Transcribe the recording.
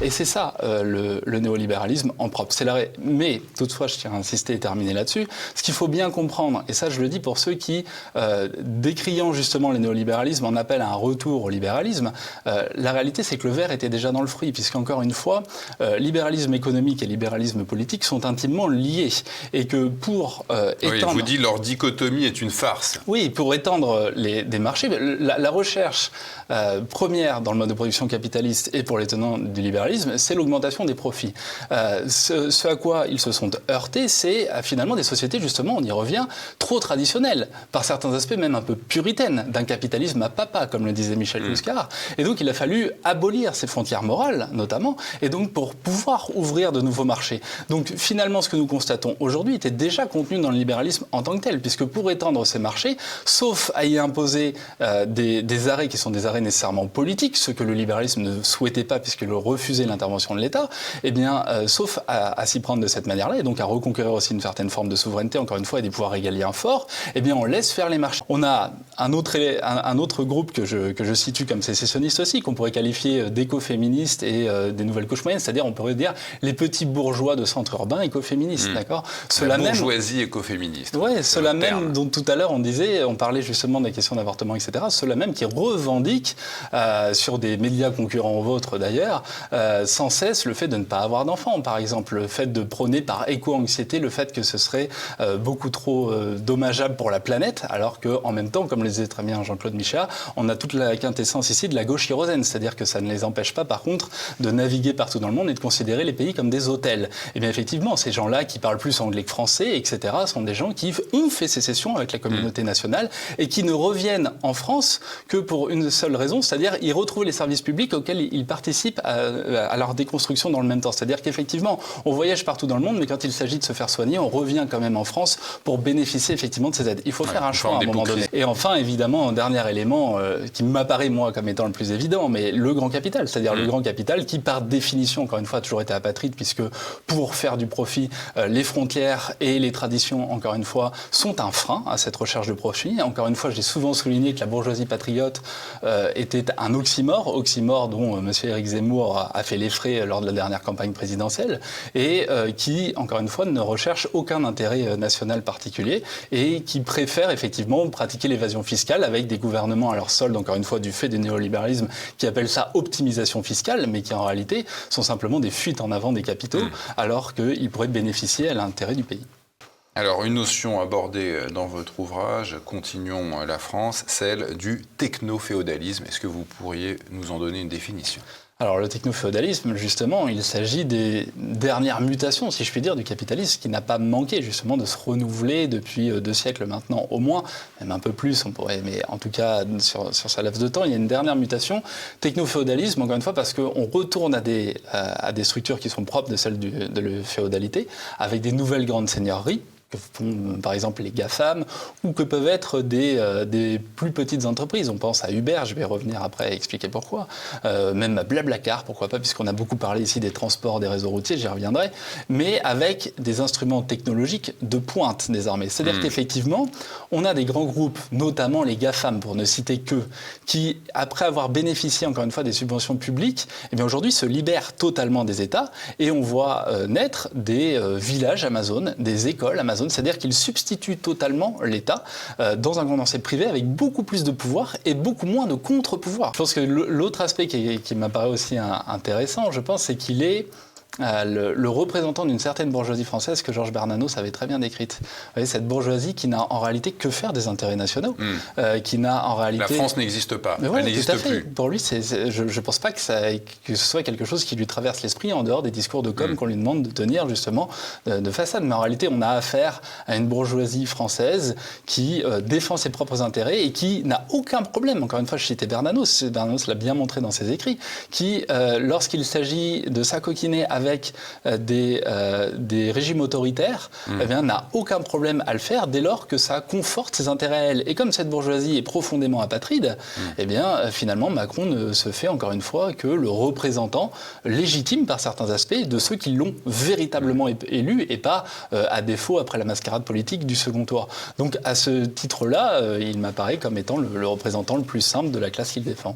Et c'est ça, le néolibéralisme en propre. Mais, toutefois, je tiens à insister et terminer là-dessus, ce qu'il faut bien comprendre, et ça je le dis pour ceux qui, décriant justement le néolibéralisme, en appellent à un retour au libéralisme, la réalité c'est que le verre était déjà dans le fruit, puisqu'encore une fois, libéralisme économique et libéralisme politique sont intimement liés. Et que pour étendre... Oui, vous dites leur dichotomie est une farce. Oui, pour étendre des marchés, la recherche première dans le mode de production capitaliste et pour les tenants du libéralisme, c'est l'augmentation des profits. Ce à quoi ils se sont heurtés, c'est finalement des sociétés, justement, on y revient, trop traditionnelles, par certains aspects même un peu puritaines, d'un capitalisme à papa, comme le disait Michel Cuscar. Et donc il a fallu abolir ces frontières morales, notamment, et donc pour pouvoir ouvrir de nouveaux marchés. Donc finalement, ce que nous constatons aujourd'hui était déjà contenu dans le libéralisme en tant que tel, puisque pour étendre ces marchés, sauf à y imposer des arrêts qui sont des arrêts nécessairement politiques, ce que le libéralisme ne souhaitait pas puisqu'il refusait l'intervention de l'État, eh bien, sauf à s'y prendre de cette manière-là, et donc à reconquérir aussi une certaine forme de souveraineté, encore une fois, et des pouvoirs régaliens forts, eh bien, on laisse faire les marchés. On a un autre groupe que je situe comme sécessionniste aussi, qu'on pourrait qualifier d'écoféministe et des nouvelles couches moyennes, c'est-à-dire, on pourrait dire, les petits bourgeois de centre urbain écoféministes, d'accord ? La bourgeoisie écoféministe. Oui, ceux-là même dont tout à l'heure on parlait justement des questions d'avortement, etc., ceux-là même qui revendiquent, sur des médias concurrents aux vôtres d'ailleurs, sans cesse le fait de ne pas avoir d'enfants, par exemple, le fait de prôner par éco-anxiété le fait que ce serait beaucoup trop dommageable pour la planète, alors qu'en même temps, comme le disait très bien Jean-Claude Michéa, on a toute la quintessence ici de la gauche chirosène, c'est-à-dire que ça ne les empêche pas, par contre, de naviguer partout dans le monde et de considérer les pays comme des hôtels. Et bien effectivement, ces gens-là qui parlent plus anglais que français, etc., sont des gens qui ont fait sécession avec la communauté nationale et qui ne reviennent en France que pour une seule raison, c'est-à-dire ils retrouvent les services publics auxquels ils participent à leur déconstruction dans le même temps. C'est-à-dire qu'effectivement, on voyage partout dans le monde, mais quand il s'agit de se faire soigner, on revient quand même en France pour bénéficier effectivement de ces aides. Il faut faire un choix à un moment donné. Et enfin, évidemment, un dernier élément qui m'apparaît, moi, comme étant le plus évident, mais le grand capital, c'est-à-dire le grand capital qui, par définition, encore une fois, a toujours été apatride, puisque pour faire du profit, les frontières et les traditions, encore une fois, sont un frein à cette recherche de profit. Encore une fois, j'ai souvent souligné que la bourgeoisie patriote était un oxymore dont M. Éric Zemmour a fait les frais lors de la dernière campagne présidentielle, et qui, encore une fois, ne recherche aucun intérêt national particulier et qui préfère effectivement pratiquer l'évasion fiscale avec des gouvernements à leur solde, encore une fois, du fait du néolibéralisme, qui appellent ça optimisation fiscale, mais qui en réalité sont simplement des fuites en avant des capitaux, alors qu'ils pourraient bénéficier à l'intérêt du pays. Alors, une notion abordée dans votre ouvrage, Continuons la France, celle du techno-féodalisme. Est-ce que vous pourriez nous en donner une définition ? Alors le techno-féodalisme, justement, il s'agit des dernières mutations, si je puis dire, du capitalisme, qui n'a pas manqué justement de se renouveler depuis 2 siècles maintenant au moins, même un peu plus, on pourrait, mais en tout cas sur sa laps de temps, il y a une dernière mutation. Techno-féodalisme, encore une fois, parce qu'on retourne à des structures qui sont propres de celles de la féodalité, avec des nouvelles grandes seigneuries, que font par exemple les GAFAM, ou que peuvent être des plus petites entreprises. On pense à Uber, je vais revenir après et expliquer pourquoi, même à Blablacar, pourquoi pas, puisqu'on a beaucoup parlé ici des transports, des réseaux routiers, j'y reviendrai, mais avec des instruments technologiques de pointe désormais. C'est-à-dire qu'effectivement, on a des grands groupes, notamment les GAFAM, pour ne citer qu'eux, qui, après avoir bénéficié encore une fois des subventions publiques, eh bien aujourd'hui se libèrent totalement des États, et on voit naître des villages Amazon, des écoles Amazon, c'est-à-dire qu'ils substituent totalement l'État dans un condensé privé avec beaucoup plus de pouvoir et beaucoup moins de contre-pouvoir. Je pense que l'autre aspect qui m'apparaît aussi intéressant, je pense, c'est qu'il est le représentant d'une certaine bourgeoisie française que Georges Bernanos avait très bien décrite. Vous voyez, cette bourgeoisie qui n'a en réalité que faire des intérêts nationaux, qui n'a en réalité... La France n'existe pas, ouais, elle n'existe plus. Pour lui, je ne pense pas que ce soit quelque chose qui lui traverse l'esprit en dehors des discours de com' qu'on lui demande de tenir justement de façade. Mais en réalité, on a affaire à une bourgeoisie française qui défend ses propres intérêts et qui n'a aucun problème. Encore une fois, je citais Bernanos l'a bien montré dans ses écrits, qui, lorsqu'il s'agit de s'acoquiner avec des régimes autoritaires, eh bien, n'a aucun problème à le faire dès lors que ça conforte ses intérêts à elle. Et comme cette bourgeoisie est profondément apatride, eh bien, finalement, Macron ne se fait encore une fois que le représentant légitime par certains aspects de ceux qui l'ont véritablement élu et pas à défaut après la mascarade politique du second tour. Donc à ce titre-là, il m'apparaît comme étant le représentant le plus simple de la classe qu'il défend.